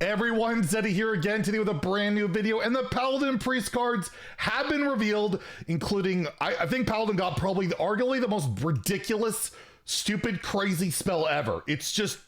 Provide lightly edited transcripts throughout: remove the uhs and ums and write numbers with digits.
Everyone, Zeddy here again today with a brand new video, and the Paladin and Priest cards have been revealed, including, I think Paladin got probably arguably the most ridiculous, stupid, crazy spell ever. It's just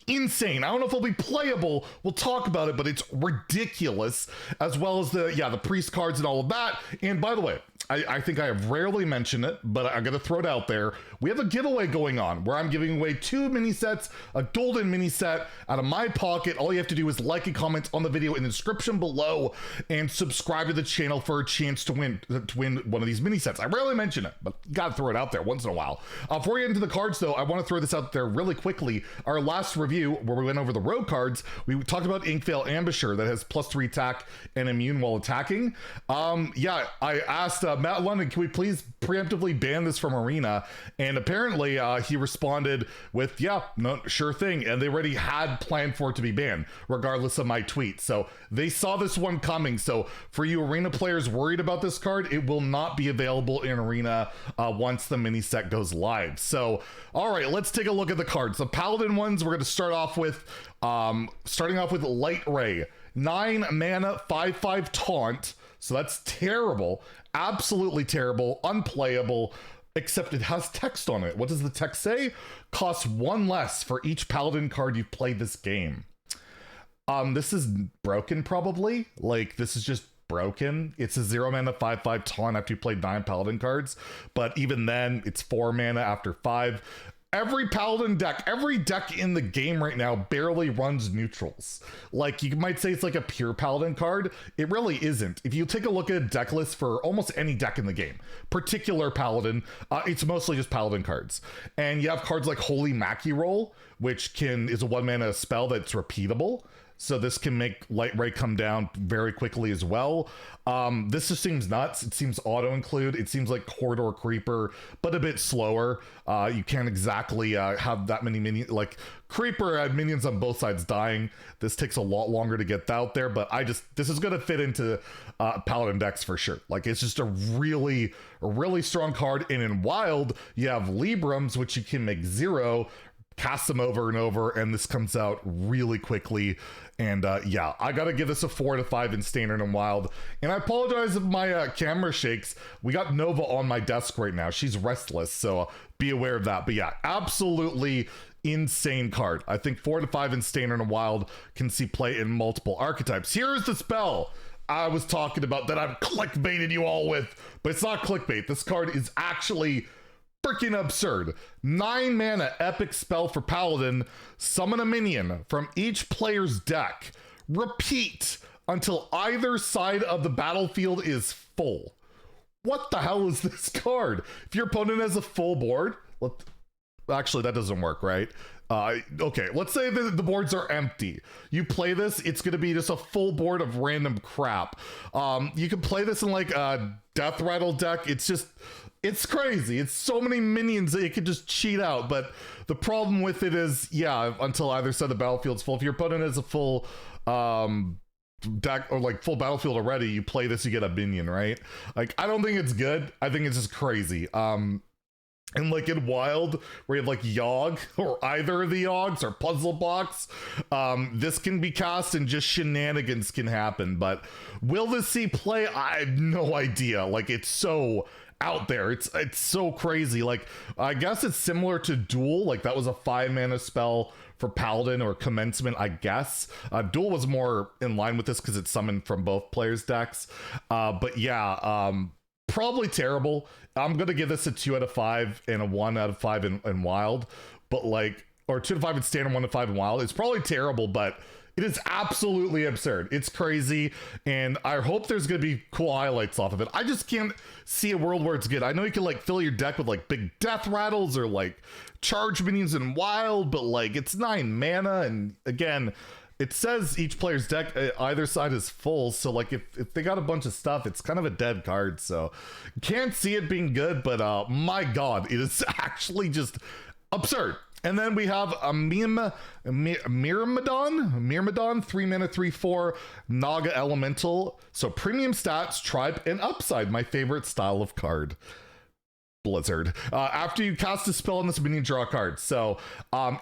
insane. I don't know if it'll be playable. We'll talk about it, but it's ridiculous, as well as the priest cards and all of that. And by the way, I think I have rarely mentioned it, but I'm going to throw it out there. We have a giveaway going on where I'm giving away 2 mini sets, a golden mini set out of my pocket. All you have to do is like and comment on the video in the description below and subscribe to the channel for a chance to win one of these mini sets. I rarely mention it, but you got to throw it out there once in a while. Before we get into the cards though, I want to throw this out there really quickly. Our last review where we went over the rogue cards, we talked about Inkveil Ambusher that has +3 attack and immune while attacking. I asked Matt London, can we please preemptively ban this from Arena? And apparently he responded with, yeah, no, sure thing. And they already had planned for it to be banned, regardless of my tweet. So they saw this one coming. So for you Arena players worried about this card, it will not be available in Arena once the mini set goes live. So, all right, let's take a look at the cards. The Paladin ones, we're going to start off with, Light Ray. 9 mana, 5/5 taunt. So that's terrible. Absolutely terrible, unplayable, except it has text on it. What does the text say? Costs 1 less for each Paladin card you've played this game. This is broken probably. Like, this is just broken. It's a 0 mana 5/5 taunt after you played 9 Paladin cards, but even then it's 4 mana after 5. Every Paladin deck, every deck in the game right now barely runs neutrals. Like, you might say it's like a pure Paladin card. It really isn't. If you take a look at a deck list for almost any deck in the game, particular Paladin, it's mostly just Paladin cards. And you have cards like Holy Mackie Roll, which is a 1 mana spell that's repeatable. So this can make Light Ray come down very quickly as well. This just seems nuts. It seems auto-include. It seems like Corridor Creeper, but a bit slower. You can't exactly have that many minions. Like, Creeper had minions on both sides dying. This takes a lot longer to get out there, but this is going to fit into Paladin decks for sure. Like, it's just a really strong card. And in Wild, you have Librams, which you can make 0, cast them over and over, and this comes out really quickly. And yeah, I gotta give this a 4 out of 5 in Standard and Wild. And I apologize if my camera shakes. We got Nova on my desk right now. She's restless, so be aware of that. But yeah, absolutely insane card. I think 4 out of 5 in Standard and Wild can see play in multiple archetypes. Here's the spell I was talking about that I've clickbaited you all with, but it's not clickbait. This card is actually freaking absurd. 9 mana epic spell for Paladin. Summon a minion from each player's deck. Repeat until either side of the battlefield is full. What the hell is this card? If your opponent has a full board, actually that doesn't work, right? Okay, let's say the boards are empty. You play this, it's gonna be just a full board of random crap. You can play this in like a Death Rattle deck. It's crazy. It's so many minions that you could just cheat out. But the problem with it is, yeah, until either side of the battlefield's full. If your opponent has a full deck or like full battlefield already, you play this, you get a minion, right? Like, I don't think it's good. I think it's just crazy. And like in Wild, where you have like Yogg or either of the Yoggs or Puzzle Box, this can be cast and just shenanigans can happen. But will this see play? I have no idea. Like, it's so out there. It's so crazy. Like, I guess it's similar to Duel. Like, that was a 5 mana spell for Paladin, or Commencement, I guess. Duel was more in line with this because it's summoned from both players' decks. But yeah, probably terrible. I'm gonna give this a 2 out of 5 and a 1 out of 5 in Wild, but like, or 2 out of 5 in Standard, 1 out of 5 in Wild. It's probably terrible, but it is absolutely absurd. It's crazy, and I hope there's gonna be cool highlights off of it. I just can't see a world where it's good. I know you can like fill your deck with like big death rattles or like charge minions in Wild, but like, it's 9 mana, and again, it says each player's deck either side is full, so like if they got a bunch of stuff, it's kind of a dead card. So can't see it being good, but my god, it is actually just absurd. And then we have a Myrmidon, 3 mana, 3/4 Naga Elemental. So premium stats, tribe, and upside, my favorite style of card. Blizzard. After you cast a spell on this minion, draw a card. So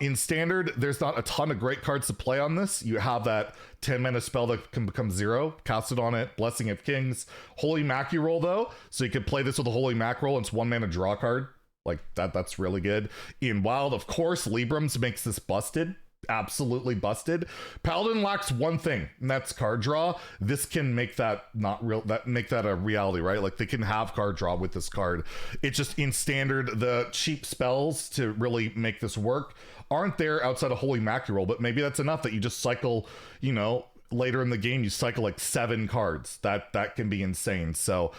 in standard, there's not a ton of great cards to play on this. You have that 10 mana spell that can become 0, cast it on it, Blessing of Kings, Holy Mackie roll though. So you can play this with a Holy Mac roll. It's 1 mana draw card. Like that's really good. In Wild, of course, Librams makes this busted. Absolutely busted. Paladin lacks one thing, and that's card draw. This can make that not real, make that a reality, right? Like they can have card draw with this card. It's just in standard, the cheap spells to really make this work aren't there outside of Holy Mackie roll, but maybe that's enough that you just cycle, you know, later in the game you cycle like 7 cards. That can be insane. So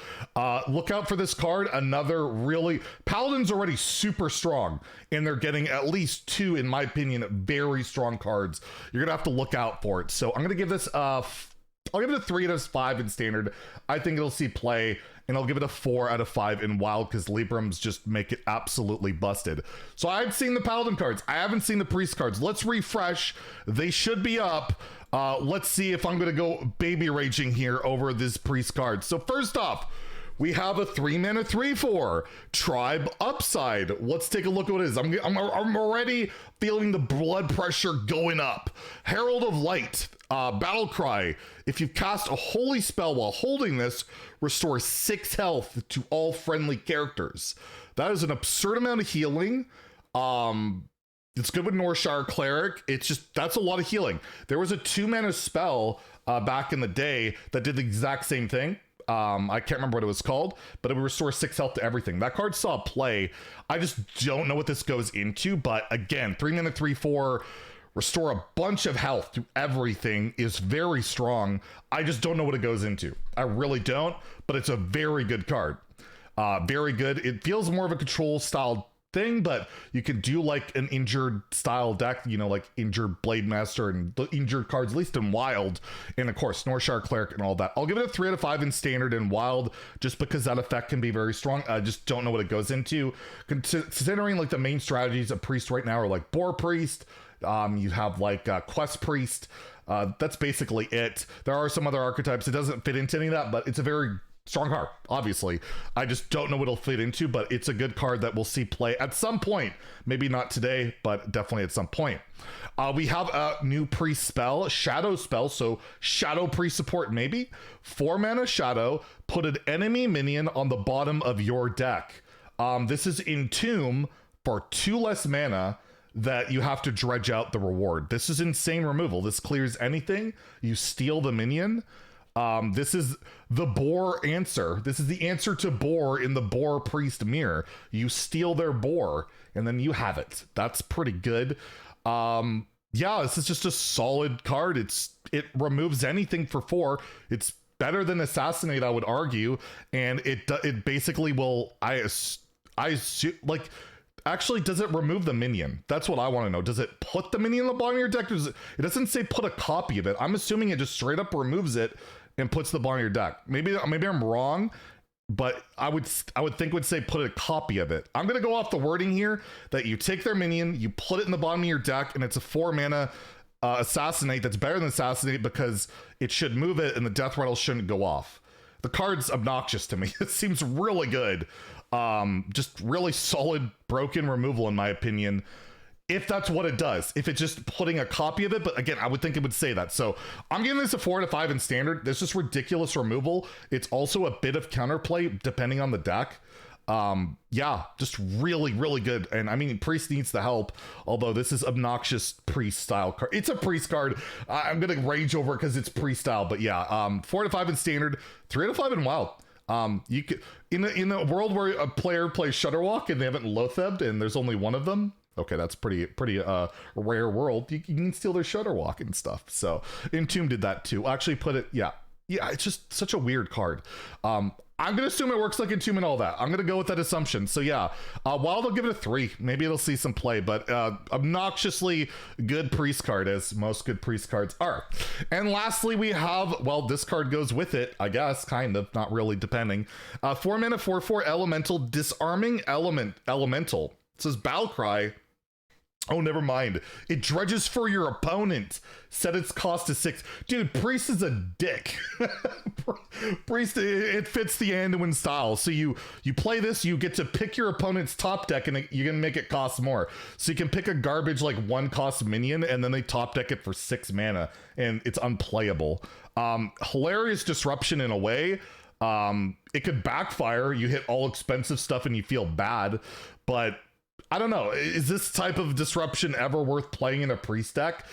look out for this card. Another really, Paladin's already super strong, and they're getting at least 2, in my opinion, very strong cards. You're gonna have to look out for it. So I'm gonna give this I'll give it a 3 out of 5 in standard. I think it'll see play, and I'll give it a 4 out of 5 in Wild because Librams just make it absolutely busted. So I've seen the Paladin cards. I haven't seen the Priest cards. Let's refresh. They should be up. Let's see if I'm going to go baby raging here over this Priest card. So first off, we have a 3 mana 3/4 Tribe Upside. Let's take a look at what it is. I'm already feeling the blood pressure going up. Herald of Light, Battle Cry. If you cast a holy spell while holding this, restore 6 health to all friendly characters. That is an absurd amount of healing. It's good with Northshire Cleric. It's just, that's a lot of healing. There was a 2 mana spell back in the day that did the exact same thing. I can't remember what it was called, but it would restore 6 health to everything. That card saw play. I just don't know what this goes into, but again, 3 mana 3/4, restore a bunch of health to everything is very strong. I just don't know what it goes into. I really don't, but it's a very good card. Very good. It feels more of a control style thing, but you could do like an injured style deck, you know, like injured Blade Master and the injured cards, at least in Wild, and of course Northshire Cleric and all that. I'll give it a 3 out of 5 in standard and Wild, just because that effect can be very strong. I just don't know what it goes into, considering like the main strategies of Priest right now are like Boar Priest. You have like Quest Priest. That's basically it. There are some other archetypes. It doesn't fit into any of that, but it's a very strong card, obviously. I just don't know what it'll fit into, but it's a good card that we'll see play at some point. Maybe not today, but definitely at some point. We have a new Priest spell, Shadow spell, so Shadow Priest support maybe. 4 mana Shadow, put an enemy minion on the bottom of your deck. This is ENTOMB for 2 less mana that you have to dredge out the reward. This is insane removal. This clears anything. You steal the minion. This is the Boar answer. This is the answer to Boar in the Boar Priest mirror. You steal their Boar, and then you have it. That's pretty good. Yeah, this is just a solid card. It removes anything for 4. It's better than Assassinate, I would argue, and it basically will. I assume, like, actually, does it remove the minion? That's what I want to know. Does it put the minion on the bottom of your deck? It doesn't say put a copy of it. I'm assuming it just straight up removes it and puts the bottom of your deck. Maybe I'm wrong, but I would think it would say put a copy of it. I'm gonna go off the wording here that you take their minion, you put it in the bottom of your deck, and it's a 4 mana Assassinate that's better than Assassinate because it should move it and the death rattle shouldn't go off. The card's obnoxious to me. It seems really good. Just really solid broken removal in my opinion, if that's what it does. If it's just putting a copy of it, but again, I would think it would say that. So I'm giving this a 4 out of 5 in standard. There's just ridiculous removal. It's also a bit of counterplay depending on the deck. Yeah, just really, really good. And I mean, Priest needs the help, although this is obnoxious Priest style card. It's a Priest card. I'm gonna rage over it because it's Priest style, but yeah, 4 out of 5 in standard, 3 out of 5 in Wild. You could, in a world where a player plays Shudderwalk and they haven't Loathebed and there's only one of them. Okay, that's pretty rare world. You can steal their Shudderwalk and stuff. So ENTOMB did that too. Actually put it, yeah, it's just such a weird card. I'm gonna assume it works like ENTOMB and all that. I'm gonna go with that assumption. So yeah, Wild, I'll give it a 3. Maybe it'll see some play, but obnoxiously good Priest card, as most good Priest cards are. And lastly, we have, well, this card goes with it, I guess, kind of, not really, depending. 4 mana 4/4 Elemental, Disarming Elemental. It says Battle Cry. Oh, never mind. It dredges for your opponent. Set its cost to 6. Dude, Priest is a dick. Priest, it fits the Anduin style. So you play this, you get to pick your opponent's top deck, and you're going to make it cost more. So you can pick a garbage like 1 cost minion, and then they top deck it for 6 mana, and it's unplayable. Hilarious disruption in a way. It could backfire. You hit all expensive stuff and you feel bad, but I don't know. Is this type of disruption ever worth playing in a Priest deck?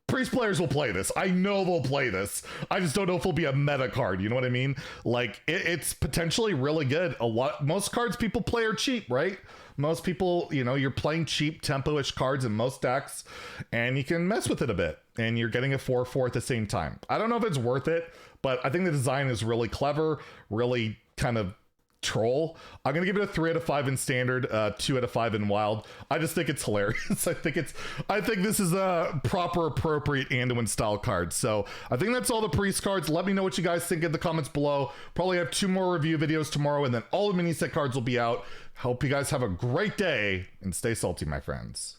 Priest players will play this. I know they'll play this. I just don't know if it'll be a meta card. You know what I mean? Like, it's potentially really good. Most cards people play are cheap, right? Most people, you know, you're playing cheap tempo-ish cards in most decks, and you can mess with it a bit, and you're getting a 4/4 at the same time. I don't know if it's worth it, but I think the design is really clever, really kind of troll. I'm gonna give it a 3 out of 5 in standard, 2 out of 5 in wild. I just think it's hilarious. I think this is a proper, appropriate Anduin style card. So I think that's all the Priest cards. Let me know what you guys think in the comments below. Probably have 2 more review videos tomorrow, and then all the mini set cards will be out. Hope you guys have a great day and stay salty, my friends.